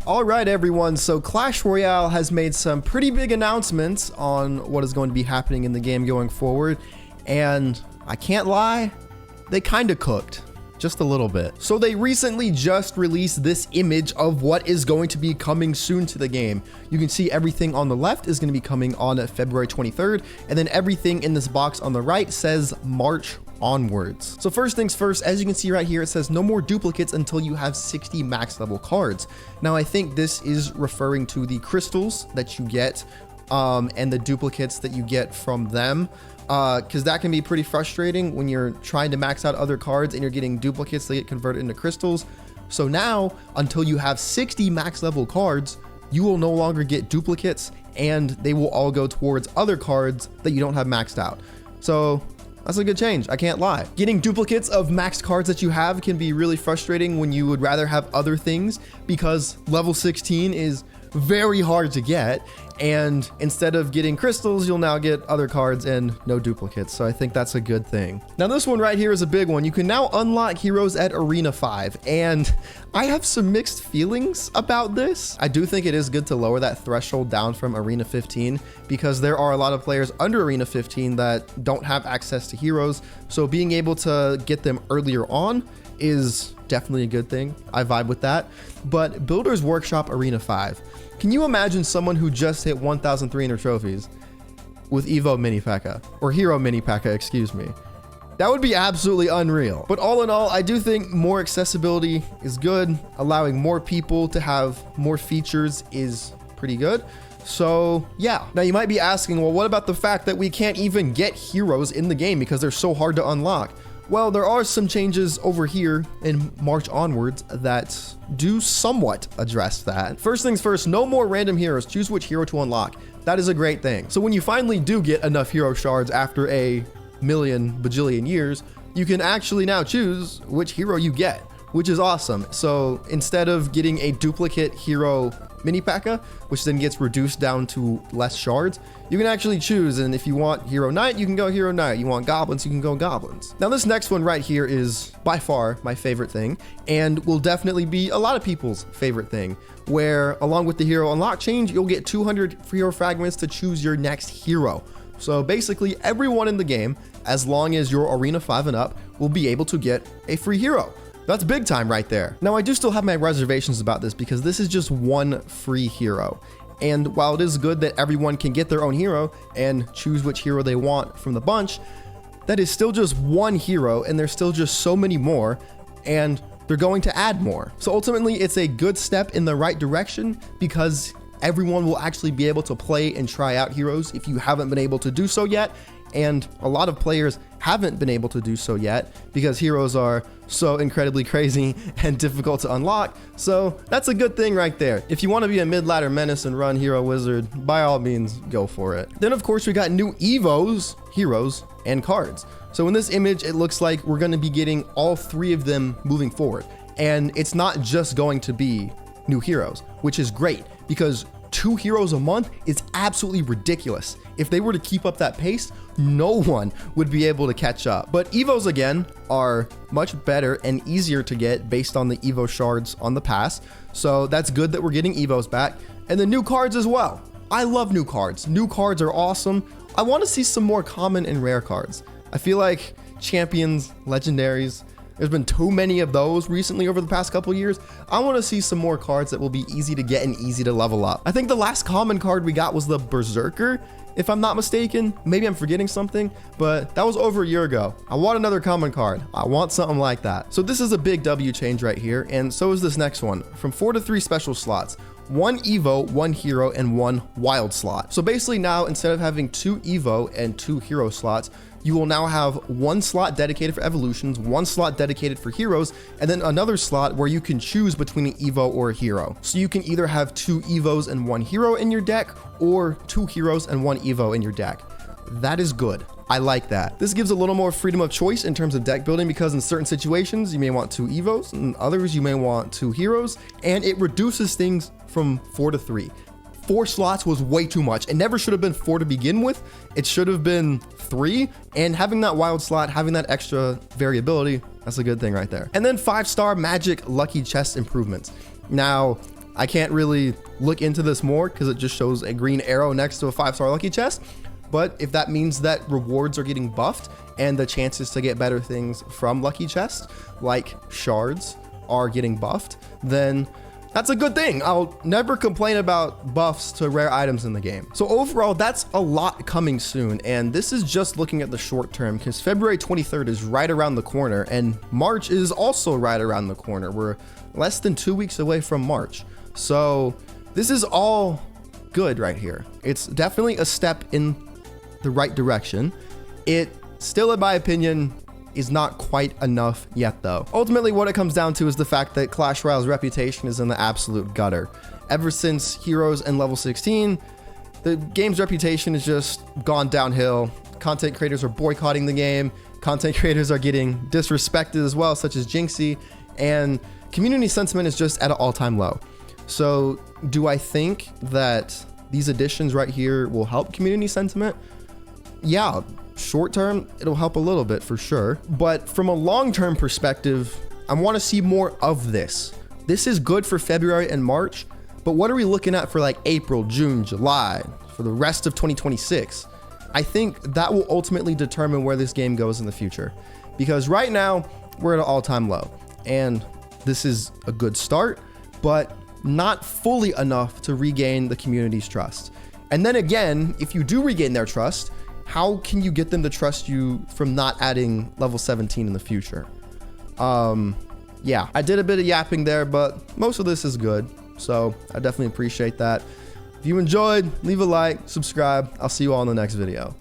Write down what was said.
All right, everyone. So Clash Royale has made some pretty big announcements on what is going to be happening in the game going forward. And I can't lie, they kind of cooked. Just a little bit. So they recently just released this image of what is going to be coming soon to the game. You can see everything on the left is going to be coming on February 23rd, and then everything in this box on the right says March onwards. So first things first, as you can see right here, it says no more duplicates until you have 60 max level cards. Now I think this is referring to the crystals that you get and the duplicates that you get from them. Because that can be pretty frustrating when you're trying to max out other cards and you're getting duplicates that get converted into crystals. So now, until you have 60 max level cards, you will no longer get duplicates and they will all go towards other cards that you don't have maxed out. So that's a good change, I can't lie. Getting duplicates of maxed cards that you have can be really frustrating when you would rather have other things, because level 16 is very hard to get, and instead of getting crystals, you'll now get other cards and no duplicates. So I think that's a good thing. Now this one right here is a big one. You can now unlock heroes at Arena 5, and I have some mixed feelings about this. I do think it is good to lower that threshold down from Arena 15, because there are a lot of players under Arena 15 that don't have access to heroes. So being able to get them earlier on is definitely a good thing. I vibe with that. But Builders Workshop Arena 5. Can you imagine someone who just hit 1,300 trophies with Evo Mini P.E.K.K.A. or Hero Mini P.E.K.K.A, excuse me? That would be absolutely unreal. But all in all, I do think more accessibility is good. Allowing more people to have more features is pretty good. So yeah. Now you might be asking, well, what about the fact that we can't even get heroes in the game because they're so hard to unlock? Well, there are some changes over here in March onwards that do somewhat address that. First things first, no more random heroes. Choose which hero to unlock. That is a great thing. So when you finally do get enough hero shards after a million bajillion years, you can actually now choose which hero you get, which is awesome. So instead of getting a duplicate hero Mini P.E.K.K.A, which then gets reduced down to less shards, you can actually choose. And if you want Hero Knight, you can go Hero Knight. You want Goblins, you can go Goblins. Now this next one right here is by far my favorite thing, and will definitely be a lot of people's favorite thing, where along with the hero unlock change, you'll get 200 hero fragments to choose your next hero. So basically everyone in the game, as long as you're Arena 5 and up, will be able to get a free hero. That's big time right there. Now I do still have my reservations about this, because this is just one free hero. And while it is good that everyone can get their own hero and choose which hero they want from the bunch, that is still just one hero, and there's still just so many more, and they're going to add more. So ultimately it's a good step in the right direction, because everyone will actually be able to play and try out heroes if you haven't been able to do so yet. And a lot of players haven't been able to do so yet because heroes are so incredibly crazy and difficult to unlock. So that's a good thing right there. If you want to be a mid-ladder menace and run Hero Wizard, by all means, go for it. Then of course we got new Evos, heroes, and cards. So in this image, it looks like we're going to be getting all three of them moving forward. And it's not just going to be new heroes, which is great, because 2 heroes a month is absolutely ridiculous. If they were to keep up that pace, no one would be able to catch up. But Evos again are much better and easier to get based on the Evo shards on the pass. So that's good that we're getting Evos back. And the new cards as well. I love new cards. New cards are awesome. I want to see some more common and rare cards. I feel like champions, legendaries, there's been too many of those recently over the past couple years. I want to see some more cards that will be easy to get and easy to level up. I think the last common card we got was the Berserker, if I'm not mistaken. Maybe I'm forgetting something, but that was over a year ago. I want another common card. I want something like that. So this is a big W change right here, and so is this next one. From 4 to 3 special slots. 1 Evo, 1 hero, and 1 wild slot. So basically now, instead of having 2 Evo and 2 hero slots, you will now have 1 slot dedicated for evolutions, 1 slot dedicated for heroes, and then another slot where you can choose between an Evo or a hero. So you can either have 2 Evos and 1 hero in your deck, or 2 heroes and 1 Evo in your deck. That is good. I like that. This gives a little more freedom of choice in terms of deck building, because in certain situations you may want 2 Evos, and others you may want 2 heroes, and it reduces things from 4 to 3. 4 slots was way too much. It never should have been 4 to begin with. It should have been 3, and having that wild slot, having that extra variability, that's a good thing right there. And then 5-star magic lucky chest improvements. Now, I can't really look into this more because it just shows a green arrow next to a 5-star lucky chest. But if that means that rewards are getting buffed and the chances to get better things from lucky chests, like shards, are getting buffed, then that's a good thing. I'll never complain about buffs to rare items in the game. So overall, that's a lot coming soon. And this is just looking at the short term, because February 23rd is right around the corner and March is also right around the corner. We're less than 2 weeks away from March. So this is all good right here. It's definitely a step in the right direction. It still, in my opinion, is not quite enough yet though. Ultimately, what it comes down to is the fact that Clash Royale's reputation is in the absolute gutter. Ever since Heroes and level 16, the game's reputation has just gone downhill. Content creators are boycotting the game. Content creators are getting disrespected as well, such as Jinxie, and community sentiment is just at an all-time low. So do I think that these additions right here will help community sentiment? Yeah, short term, it'll help a little bit for sure. But from a long-term perspective, I want to see more of this. This is good for February and March, but what are we looking at for like April, June, July, for the rest of 2026? I think that will ultimately determine where this game goes in the future. Because right now, we're at an all-time low. And this is a good start, but not fully enough to regain the community's trust. And then again, if you do regain their trust, how can you get them to trust you from not adding level 17 in the future? Yeah, I did a bit of yapping there, but most of this is good. So I definitely appreciate that. If you enjoyed, leave a like, subscribe. I'll see you all in the next video.